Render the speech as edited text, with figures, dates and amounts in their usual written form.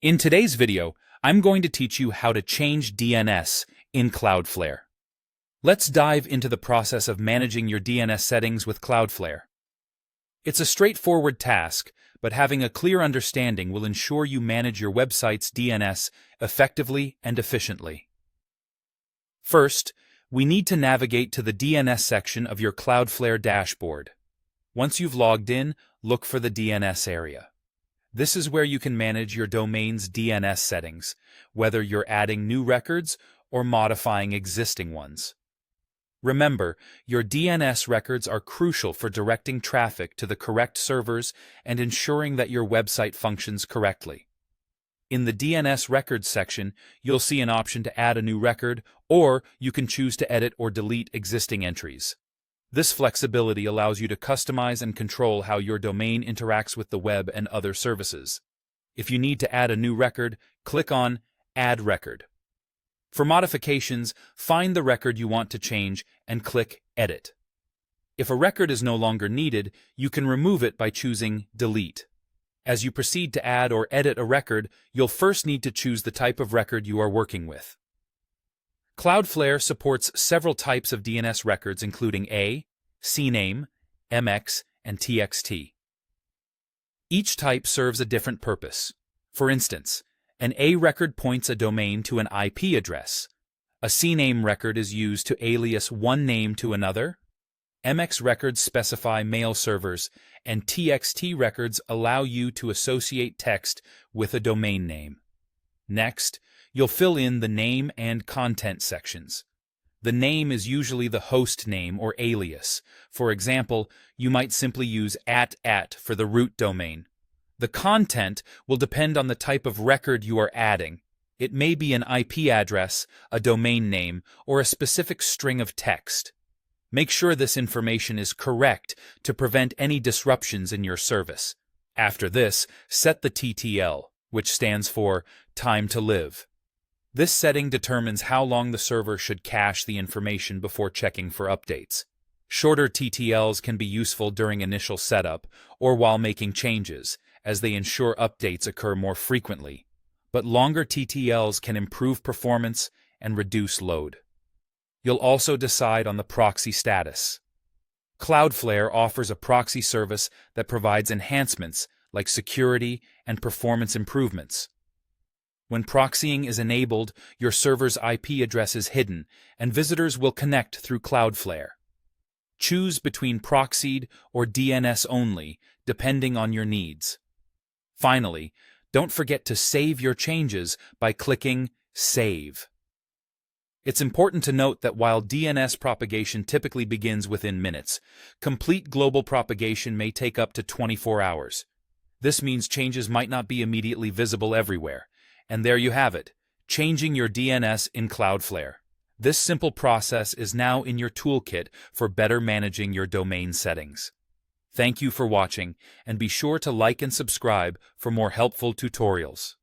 In today's video, I'm going to teach you how to change DNS in Cloudflare. Let's dive into the process of managing your DNS settings with Cloudflare. It's a straightforward task, but having a clear understanding will ensure you manage your website's DNS effectively and efficiently. First, we need to navigate to the DNS section of your Cloudflare dashboard. Once you've logged in, look for the DNS area. This is where you can manage your domain's DNS settings, whether you're adding new records or modifying existing ones. Remember, your DNS records are crucial for directing traffic to the correct servers and ensuring that your website functions correctly. In the DNS records section, you'll see an option to add a new record, or you can choose to edit or delete existing entries. This flexibility allows you to customize and control how your domain interacts with the web and other services. If you need to add a new record, click on Add Record. For modifications, find the record you want to change and click Edit. If a record is no longer needed, you can remove it by choosing Delete. As you proceed to add or edit a record, you'll first need to choose the type of record you are working with. Cloudflare supports several types of DNS records including A, CNAME, MX, and TXT. Each type serves a different purpose. For instance, an A record points a domain to an IP address. A CNAME record is used to alias one name to another. MX records specify mail servers, and TXT records allow you to associate text with a domain name. Next, you'll fill in the name and content sections. The name is usually the host name or alias. For example, you might simply use @ for the root domain. The content will depend on the type of record you are adding. It may be an IP address, a domain name, or a specific string of text. Make sure this information is correct to prevent any disruptions in your service. After this, set the TTL, which stands for Time to Live. This setting determines how long the server should cache the information before checking for updates. Shorter TTLs can be useful during initial setup or while making changes, as they ensure updates occur more frequently. But longer TTLs can improve performance and reduce load. You'll also decide on the proxy status. Cloudflare offers a proxy service that provides enhancements like security and performance improvements. When proxying is enabled, your server's IP address is hidden, and visitors will connect through Cloudflare. Choose between proxied or DNS only, depending on your needs. Finally, don't forget to save your changes by clicking Save. It's important to note that while DNS propagation typically begins within minutes, complete global propagation may take up to 24 hours. This means changes might not be immediately visible everywhere. And there you have it, changing your DNS in Cloudflare. This simple process is now in your toolkit for better managing your domain settings. Thank you for watching, and be sure to like and subscribe for more helpful tutorials.